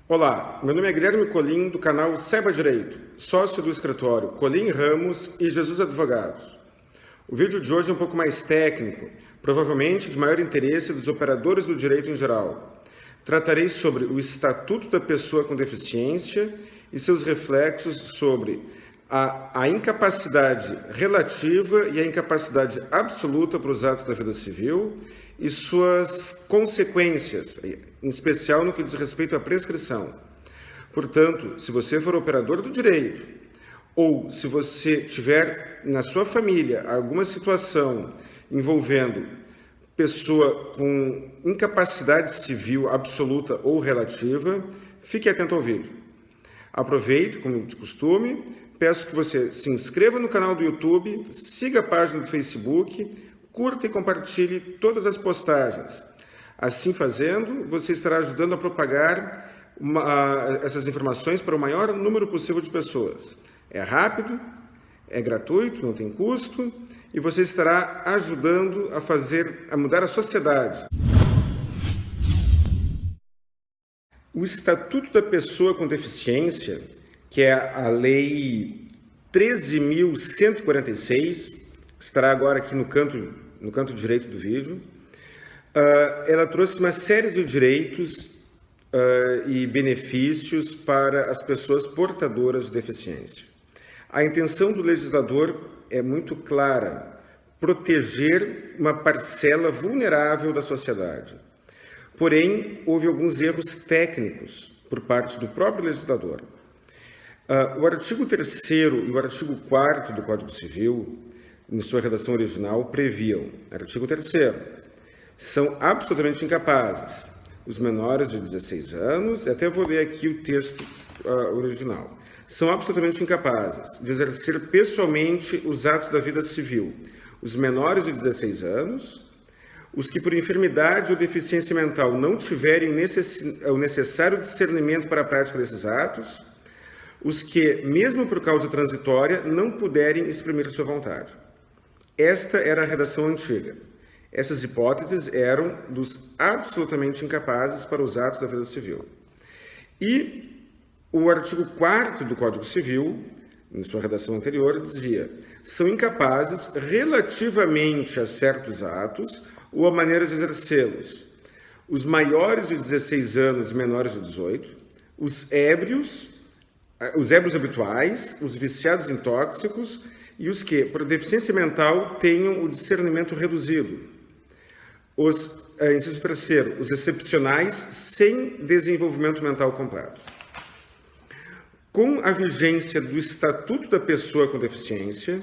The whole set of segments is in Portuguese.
Olá, meu nome é Guilherme Colim, do canal Saiba Direito, sócio do escritório Colim Ramos e Jesus Advogados. O vídeo de hoje é um pouco mais técnico, provavelmente de maior interesse dos operadores do direito em geral. Tratarei sobre o Estatuto da Pessoa com Deficiência e seus reflexos sobre a incapacidade relativa e a incapacidade absoluta para os atos da vida civil e suas consequências, em especial no que diz respeito à prescrição. Portanto, se você for operador do direito, ou se você tiver na sua família alguma situação envolvendo pessoa com incapacidade civil absoluta ou relativa, fique atento ao vídeo. Aproveito, como de costume, peço que você se inscreva no canal do YouTube, siga a página do Facebook, curta e compartilhe todas as postagens. Assim fazendo, você estará ajudando a propagar essas informações para o maior número possível de pessoas. É rápido, é gratuito, não tem custo, e você estará ajudando a mudar a sociedade. O Estatuto da Pessoa com Deficiência, que é a Lei 13.146, estará agora aqui no canto direito do vídeo, ela trouxe uma série de direitos e benefícios para as pessoas portadoras de deficiência. A intenção do legislador é muito clara: proteger uma parcela vulnerável da sociedade. Porém, houve alguns erros técnicos por parte do próprio legislador. O artigo 3º e o artigo 4º do Código Civil, em sua redação original, previam: artigo 3º, são absolutamente incapazes os menores de 16 anos, até vou ler aqui o texto original, são absolutamente incapazes de exercer pessoalmente os atos da vida civil os menores de 16 anos, os que por enfermidade ou deficiência mental não tiverem o necessário discernimento para a prática desses atos, os que, mesmo por causa transitória, não puderem exprimir sua vontade. Esta era a redação antiga. Essas hipóteses eram dos absolutamente incapazes para os atos da vida civil. E o artigo 4º do Código Civil, em sua redação anterior, dizia: são incapazes relativamente a certos atos ou a maneira de exercê-los os maiores de 16 anos e menores de 18, os ébrios habituais, os viciados em tóxicos e os que, por deficiência mental, tenham o discernimento reduzido. Inciso 3º, os excepcionais sem desenvolvimento mental completo. Com a vigência do Estatuto da Pessoa com Deficiência,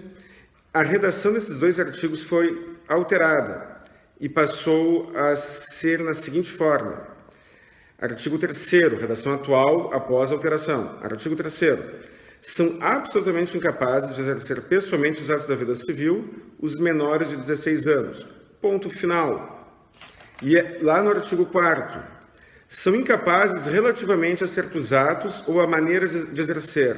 a redação desses dois artigos foi alterada e passou a ser na seguinte forma: artigo 3º, redação atual após a alteração. Artigo 3º, são absolutamente incapazes de exercer pessoalmente os atos da vida civil os menores de 16 anos. Ponto final. E lá no artigo 4º, são incapazes relativamente a certos atos ou a maneira de exercer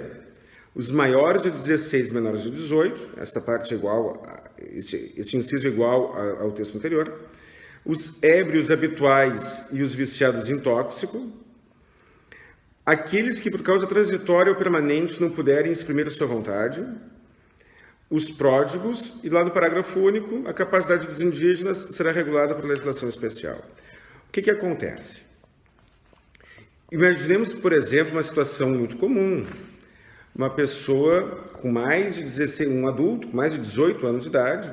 os maiores de 16 e menores de 18, esta parte é igual, este inciso é igual ao texto anterior, os ébrios habituais e os viciados em tóxico, aqueles que por causa transitória ou permanente não puderem exprimir sua vontade, os pródigos, e lá no parágrafo único, a capacidade dos indígenas será regulada por legislação especial. O que acontece? Imaginemos, por exemplo, uma situação muito comum: uma pessoa com mais de 16, um adulto com mais de 18 anos de idade,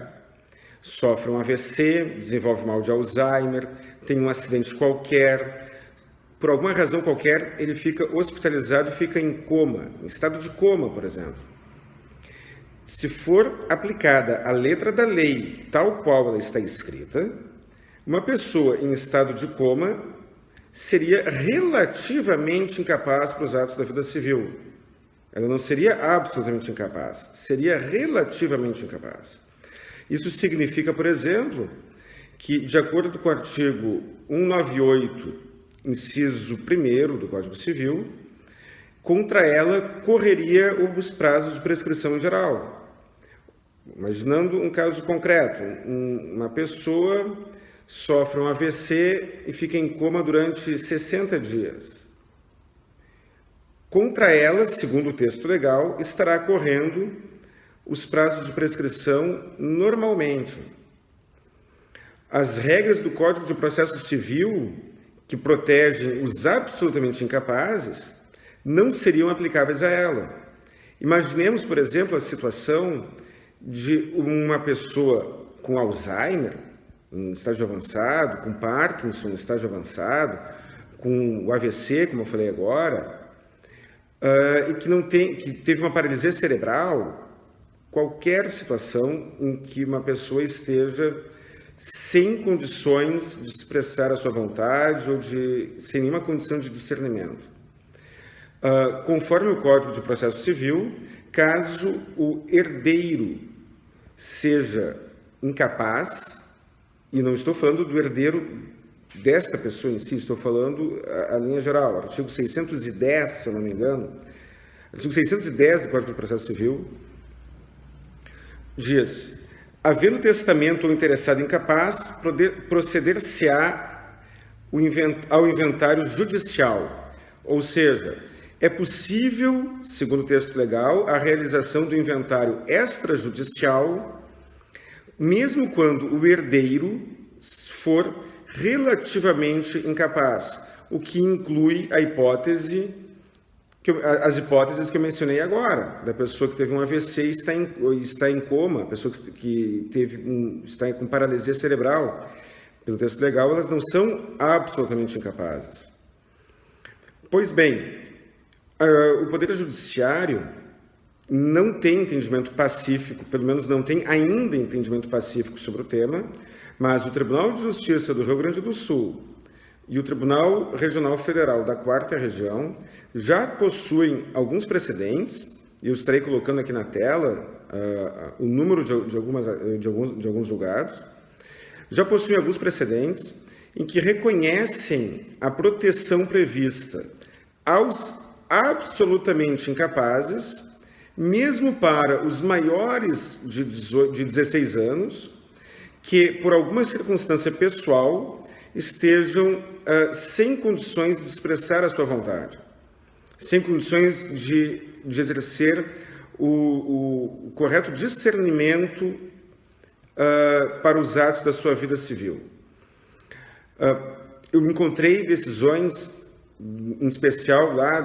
sofre um AVC, desenvolve mal de Alzheimer, tem um acidente qualquer, por alguma razão qualquer, ele fica hospitalizado e fica em coma, em estado de coma, por exemplo. Se for aplicada a letra da lei tal qual ela está escrita, uma pessoa em estado de coma seria relativamente incapaz para os atos da vida civil. Ela não seria absolutamente incapaz, seria relativamente incapaz. Isso significa, por exemplo, que, de acordo com o artigo 198, inciso 1º do Código Civil, contra ela correria os prazos de prescrição em geral. Imaginando um caso concreto: uma pessoa sofre um AVC e fica em coma durante 60 dias. Contra ela, segundo o texto legal, estará correndo os prazos de prescrição normalmente. As regras do Código de Processo Civil, que protegem os absolutamente incapazes, não seriam aplicáveis a ela. Imaginemos, por exemplo, a situação de uma pessoa com Alzheimer, em estágio avançado, com Parkinson, em estágio avançado, com o AVC, como eu falei agora, e que teve uma paralisia cerebral. Qualquer situação em que uma pessoa esteja sem condições de expressar a sua vontade ou sem nenhuma condição de discernimento. Conforme o Código de Processo Civil, caso o herdeiro seja incapaz, e não estou falando do herdeiro desta pessoa em si, estou falando a linha geral, artigo 610, se eu não me engano, artigo 610 do Código de Processo Civil, diz: havendo testamento ou interessado incapaz, proceder-se-á ao inventário judicial. Ou seja, é possível, segundo o texto legal, a realização do inventário extrajudicial, mesmo quando o herdeiro for relativamente incapaz, o que inclui as hipóteses que eu mencionei agora, da pessoa que teve um AVC e está em coma, a pessoa que está com paralisia cerebral. Pelo texto legal, elas não são absolutamente incapazes. Pois bem, o Poder Judiciário não tem entendimento pacífico, pelo menos não tem ainda entendimento pacífico sobre o tema, mas o Tribunal de Justiça do Rio Grande do Sul e o Tribunal Regional Federal da 4ª Região já possuem alguns precedentes, e eu estarei colocando aqui na tela o número de alguns julgados, já possuem alguns precedentes em que reconhecem a proteção prevista aos absolutamente incapazes, mesmo para os maiores de 16 anos, que, por alguma circunstância pessoal, estejam sem condições de expressar a sua vontade, sem condições de exercer o correto discernimento para os atos da sua vida civil. Eu encontrei decisões, em especial lá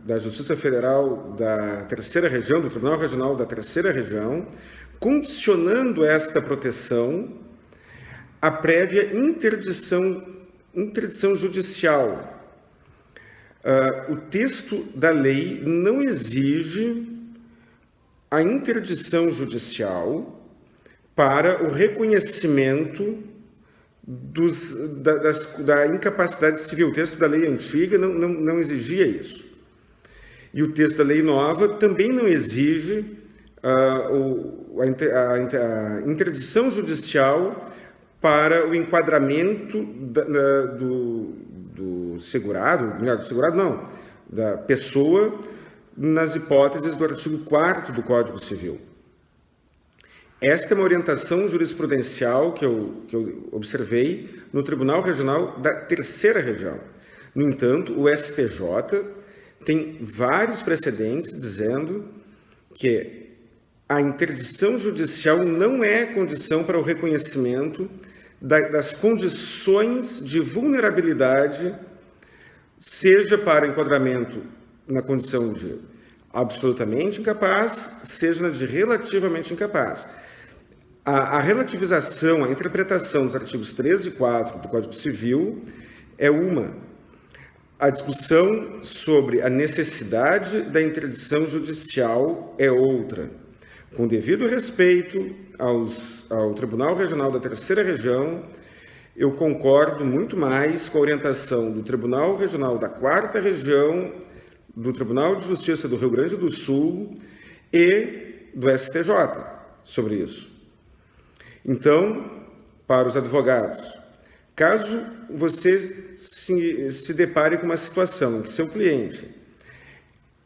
da Justiça Federal da 3ª Região, do Tribunal Regional da 3ª Região, condicionando esta proteção à prévia interdição judicial. O texto da lei não exige a interdição judicial para o reconhecimento da incapacidade civil. O texto da lei antiga não exigia isso. E o texto da lei nova também não exige a interdição judicial para o enquadramento do segurado, melhor, do segurado não, da pessoa, nas hipóteses do artigo 4º do Código Civil. Esta é uma orientação jurisprudencial que eu observei no Tribunal Regional da 3ª Região. No entanto, o STJ tem vários precedentes dizendo que a interdição judicial não é condição para o reconhecimento das condições de vulnerabilidade, seja para enquadramento na condição de absolutamente incapaz, seja na de relativamente incapaz. A relativização, a interpretação dos artigos 3 e 4 do Código Civil é uma. A discussão sobre a necessidade da interdição judicial é outra. Com devido respeito ao Tribunal Regional da 3ª Região, eu concordo muito mais com a orientação do Tribunal Regional da 4ª Região, do Tribunal de Justiça do Rio Grande do Sul e do STJ sobre isso. Então, para os advogados, caso você se depare com uma situação em que seu cliente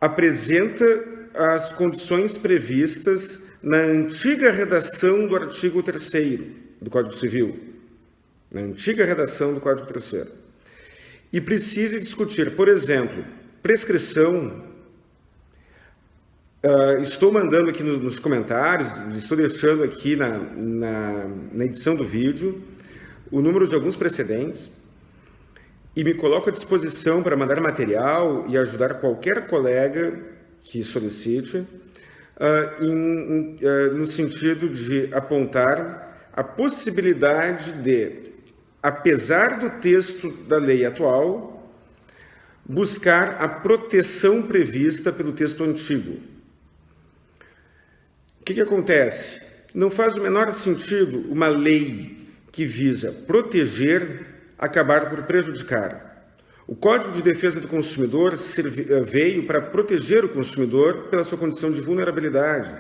apresenta as condições previstas na antiga redação do artigo 3º do Código Civil, na antiga redação do Código 3º, e precise discutir, por exemplo, prescrição Estou mandando aqui nos comentários, estou deixando aqui na edição do vídeo o número de alguns precedentes e me coloco à disposição para mandar material e ajudar qualquer colega que solicite no sentido de apontar a possibilidade de, apesar do texto da lei atual, buscar a proteção prevista pelo texto antigo. O que acontece? Não faz o menor sentido uma lei que visa proteger acabar por prejudicar. O Código de Defesa do Consumidor veio para proteger o consumidor pela sua condição de vulnerabilidade.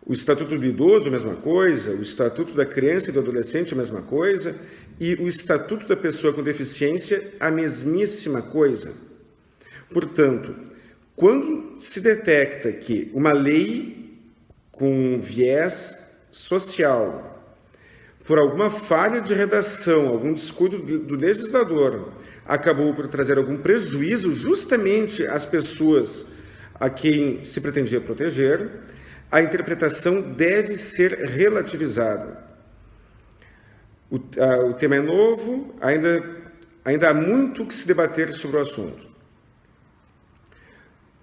O Estatuto do Idoso, a mesma coisa, o Estatuto da Criança e do Adolescente, a mesma coisa, e o Estatuto da Pessoa com Deficiência, a mesmíssima coisa. Portanto, quando se detecta que uma lei com viés social, por alguma falha de redação, algum descuido do legislador, acabou por trazer algum prejuízo justamente às pessoas a quem se pretendia proteger, a interpretação deve ser relativizada. O tema é novo, ainda há muito que se debater sobre o assunto.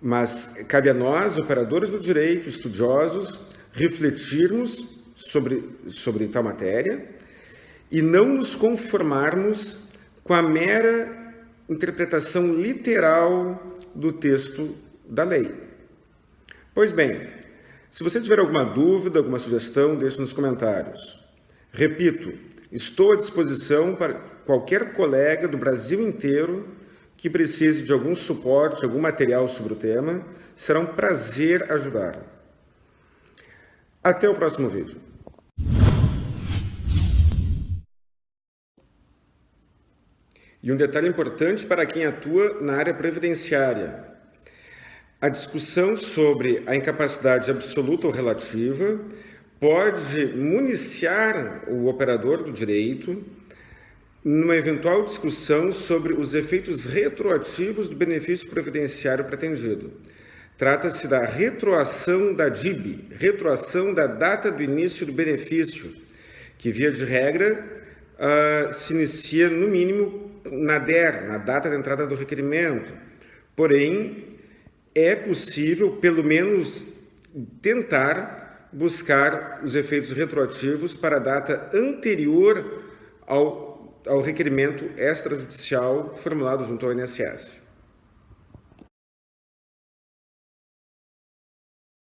Mas cabe a nós, operadores do direito, estudiosos, refletirmos sobre tal matéria e não nos conformarmos com a mera interpretação literal do texto da lei. Pois bem, se você tiver alguma dúvida, alguma sugestão, deixe nos comentários. Repito, estou à disposição para qualquer colega do Brasil inteiro que precise de algum suporte, algum material sobre o tema. Será um prazer ajudar. Até o próximo vídeo. E um detalhe importante para quem atua na área previdenciária. A discussão sobre a incapacidade absoluta ou relativa pode municiar o operador do direito numa eventual discussão sobre os efeitos retroativos do benefício previdenciário pretendido. Trata-se da retroação da DIB, retroação da data do início do benefício, que, via de regra, se inicia, no mínimo, na DER, na data da entrada do requerimento. Porém, é possível, pelo menos, tentar buscar os efeitos retroativos para a data anterior ao requerimento extrajudicial formulado junto ao INSS.